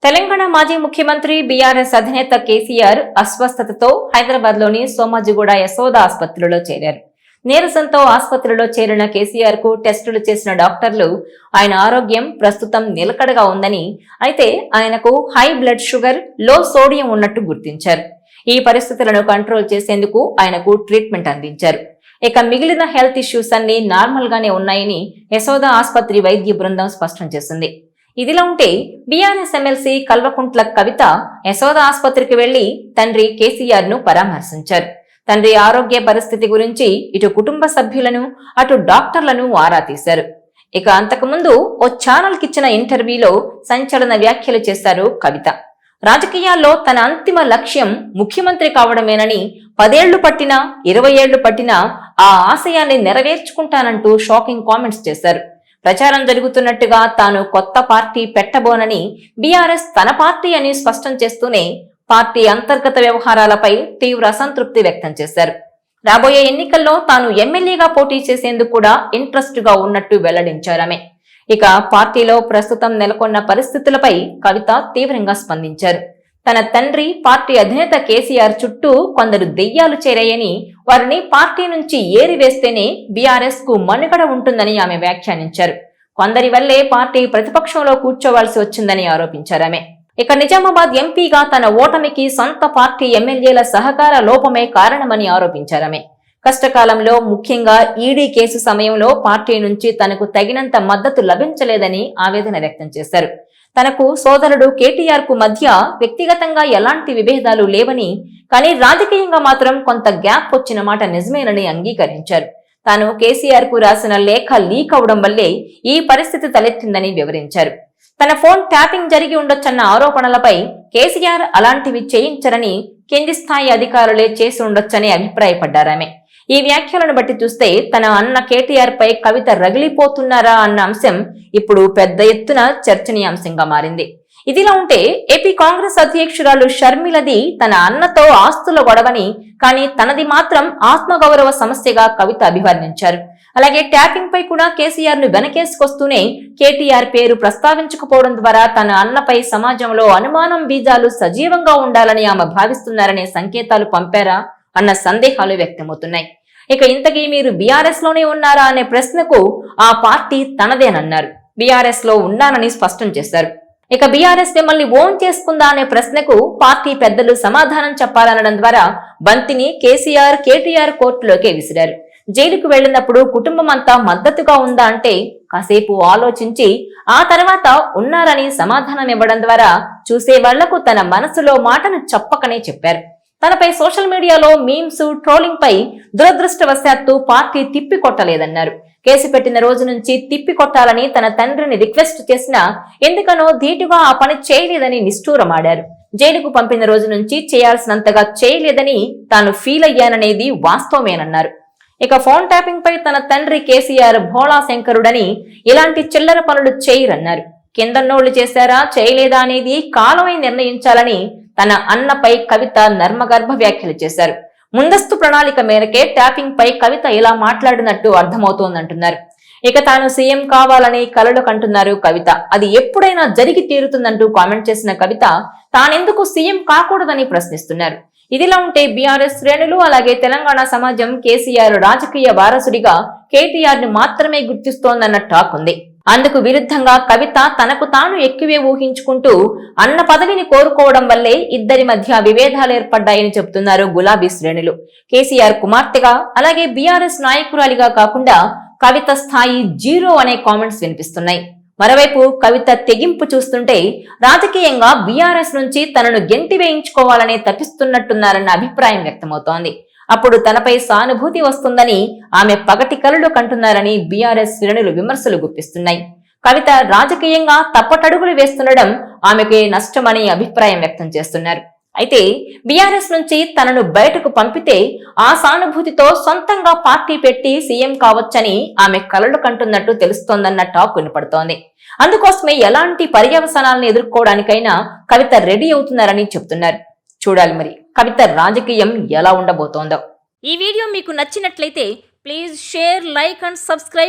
తెలంగాణ మాజీ ముఖ్యమంత్రి బీఆర్ఎస్ అధినేత కేసీఆర్ అస్వస్థతతో హైదరాబాద్ లోని సోమాజిగూడ యశోద ఆసుపత్రిలో చేరారు. నీరసంతో ఆసుపత్రిలో చేరిన కేసీఆర్ కు టెస్టులు చేసిన డాక్టర్లు ఆయన ఆరోగ్యం ప్రస్తుతం నిలకడగా ఉందని, అయితే ఆయనకు హై బ్లడ్ షుగర్, లో సోడియం ఉన్నట్టు గుర్తించారు. ఈ పరిస్థితులను కంట్రోల్ చేసేందుకు ఆయనకు ట్రీట్మెంట్ అందించారు. ఇక మిగిలిన హెల్త్ ఇష్యూస్ అన్ని నార్మల్ గానే ఉన్నాయని యశోద ఆసుపత్రి వైద్య బృందం స్పష్టం చేసింది. ఇదిలా ఉంటే బీఆర్ఎస్ ఎమ్మెల్సీ కల్వకుంట్ల కవిత యశోద ఆసుపత్రికి వెళ్లి తండ్రి కేసీఆర్ ను పరామర్శించారు. తండ్రి ఆరోగ్య పరిస్థితి గురించి ఇటు కుటుంబ సభ్యులను అటు డాక్టర్లను ఆరా తీశారు. ఇక అంతకుముందు ఓ ఛానల్ కిచ్చిన ఇంటర్వ్యూలో సంచలన వ్యాఖ్యలు చేశారు కవిత. రాజకీయాల్లో తన అంతిమ లక్ష్యం ముఖ్యమంత్రి కావడమేనని, 10 ఏళ్లు పట్టినా 20 ఏళ్లు పట్టినా ఆ ఆశయాన్ని నెరవేర్చుకుంటానంటూ షాకింగ్ కామెంట్స్ చేశారు. ప్రచారం జరుగుతున్నట్టుగా తాను కొత్త పార్టీ పెట్టబోనని, బీఆర్ఎస్ తన పార్టీ అని స్పష్టం చేస్తూనే పార్టీ అంతర్గత వ్యవహారాలపై తీవ్ర అసంతృప్తి వ్యక్తం చేశారు. రాబోయే ఎన్నికల్లో తాను ఎమ్మెల్యేగా పోటీ చేసేందుకు కూడా ఇంట్రెస్ట్ గా ఉన్నట్టు వెల్లడించారామె. ఇక పార్టీలో ప్రస్తుతం నెలకొన్న పరిస్థితులపై కవిత తీవ్రంగా స్పందించారు. తన తండ్రి పార్టీ అధినేత కేసీఆర్ చుట్టూ కొందరు దెయ్యాలు చేరాయని, వారిని పార్టీ నుంచి ఏరివేస్తేనే బీఆర్ఎస్ కు మనుగడ ఉంటుందని ఆమె వ్యాఖ్యానించారు. కొందరి వల్లే పార్టీ ప్రతిపక్షంలో కూర్చోవాల్సి వచ్చిందని ఆరోపించారామె. ఇక నిజామాబాద్ ఎంపీగా తన ఓటమికి సొంత పార్టీ ఎమ్మెల్యేల సహకార లోపమే కారణమని ఆరోపించారామె. కష్టకాలంలో ముఖ్యంగా ఈడీ కేసు సమయంలో పార్టీ నుంచి తనకు తగినంత మద్దతు లభించలేదని ఆవేదన వ్యక్తం చేశారు. తనకు సోదరుడు కేటీఆర్ కు మధ్య వ్యక్తిగతంగా ఎలాంటి విభేదాలు లేవని, కానీ రాజకీయంగా మాత్రం కొంత గ్యాప్ వచ్చిన మాట నిజమేనని అంగీకరించారు. తాను కేసీఆర్ కు రాసిన లేఖ లీక్ అవడం వల్లే ఈ పరిస్థితి తలెత్తిందని వివరించారు. తన ఫోన్ ట్యాపింగ్ జరిగి ఉండొచ్చన్న ఆరోపణలపై కేసీఆర్ అలాంటివి చేయించరని, కింది స్థాయి అధికారులే చేసి ఉండొచ్చని అభిప్రాయపడ్డారామె. ఈ వ్యాఖ్యలను బట్టి చూస్తే తన అన్న కేటీఆర్ పై కవిత రగిలిపోతున్నారా అన్న అంశం ఇప్పుడు పెద్ద ఎత్తున చర్చనీయాంశంగా మారింది. ఇదిలా ఉంటే ఏపీ కాంగ్రెస్ అధ్యక్షురాలు షర్మిలది తన అన్నతో ఆస్తుల గొడవని, కానీ తనది మాత్రం ఆత్మగౌరవ సమస్యగా కవిత అభివర్ణించారు. అలాగే ట్యాపింగ్ పై కూడా కేసీఆర్ ను వెనకేసుకొస్తూనే కేటీఆర్ పేరు ప్రస్తావించకపోవడం ద్వారా తన అన్నపై సమాజంలో అనుమానం బీజాలు సజీవంగా ఉండాలని ఆమె భావిస్తున్నారనే సంకేతాలు పంపారా అన్న సందేహాలు వ్యక్తమవుతున్నాయి. ఇక ఇంతకీ మీరు బీఆర్ఎస్ లోనే ఉన్నారా అనే ప్రశ్నకు ఆ పార్టీ తనదేనన్నారు. బీఆర్ఎస్ లో ఉన్నానని స్పష్టం చేశారు. ఇక బీఆర్ఎస్ మిమ్మల్ని ఓన్ చేసుకుందా అనే ప్రశ్నకు పార్టీ పెద్దలు సమాధానం చెప్పాలనడం ద్వారా బంతిని కేటీఆర్ కోర్టులోకే విసిరారు. జైలుకు వెళ్లినప్పుడు కుటుంబం అంతా మద్దతుగా ఉందా అంటే కాసేపు ఆలోచించి ఆ తర్వాత ఉన్నారని సమాధానం ఇవ్వడం ద్వారా చూసే వాళ్లకు తన మనసులో మాటను చెప్పకనే చెప్పారు. తనపై సోషల్ మీడియాలో మీమ్స్, ట్రోలింగ్ పై దురదృష్టవశాత్తు పార్టీ తిప్పికొట్టలేదన్నారు. కేసు పెట్టిన రోజు నుంచి తిప్పికొట్టాలని తన తండ్రిని రిక్వెస్ట్ చేసినా ఎందుకనో ధీటుగా ఆ పని చేయలేదని నిష్ఠూరమాడారు. జైలుకు పంపిన రోజు నుంచి చేయాల్సినంతగా చేయలేదని తాను ఫీల్ అయ్యాననేది వాస్తవమేనన్నారు. ఇక ఫోన్ ట్యాపింగ్ పై తన తండ్రి కేసీఆర్ భోళా శంకరుడని, ఇలాంటి చిల్లర పనులు చేయరన్నారు. కిందన్నోళ్లు చేశారా చేయలేదా అనేది కాలమై నిర్ణయించాలని తన అన్నపై కవిత నర్మగర్భ వ్యాఖ్యలు చేశారు. ముందస్తు ప్రణాళిక మేరకే ట్యాపింగ్ పై కవిత ఇలా మాట్లాడినట్టు అర్థమవుతోందంటున్నారు. ఇక తాను సీఎం కావాలని కలలు కంటున్నారు కవిత. అది ఎప్పుడైనా జరిగి తీరుతుందంటూ కామెంట్ చేసిన కవిత తానెందుకు సీఎం కాకూడదని ప్రశ్నిస్తున్నారు. ఇదిలా ఉంటే బీఆర్ఎస్ శ్రేణులు అలాగే తెలంగాణ సమాజం కేసీఆర్ రాజకీయ వారసుడిగా కేటీఆర్ ను మాత్రమే గుర్తిస్తోందన్న టాక్ ఉంది. అందుకు విరుద్ధంగా కవిత తనకు తాను ఎక్కువే ఊహించుకుంటూ అన్న పదవిని కోరుకోవడం వల్లే ఇద్దరి మధ్య విభేదాలు ఏర్పడ్డాయని చెబుతున్నారు గులాబీ శ్రేణులు. కేసీఆర్ కుమార్తెగా అలాగే బీఆర్ఎస్ నాయకురాలిగా కాకుండా కవిత స్థాయి 0 అనే కామెంట్స్ వినిపిస్తున్నాయి. మరోవైపు కవిత తెగింపు చూస్తుంటే రాజకీయంగా బీఆర్ఎస్ నుంచి తనను గెంటి వేయించుకోవాలనే తప్పిస్తున్నట్టున్నారన్న అభిప్రాయం వ్యక్తమవుతోంది. అప్పుడు తనపై సానుభూతి వస్తుందని ఆమె పగటి కలలు కంటున్నారని బీఆర్ఎస్ శ్రేణులు విమర్శలు గుప్పిస్తున్నాయి. కవిత రాజకీయంగా తప్పటడుగులు వేస్తుండడం ఆమెకే నష్టమని అభిప్రాయం వ్యక్తం చేస్తున్నారు. అయితే బీఆర్ఎస్ నుంచి తనను బయటకు పంపితే ఆ సానుభూతితో సొంతంగా పార్టీ పెట్టి సీఎం కావచ్చని ఆమె కలలు కంటున్నట్టు తెలుస్తోందన్న టాక్ వినపడుతోంది. అందుకోసమే ఎలాంటి పర్యవసానాలను ఎదుర్కోవడానికైనా కవిత రెడీ అవుతున్నారని చెబుతున్నారు. చూడాలి మరి కవిత రాజకీయం ఎలా ఉండబోతోందో. ఈ వీడియో మీకు నచ్చినట్లయితే please share, like and subscribe.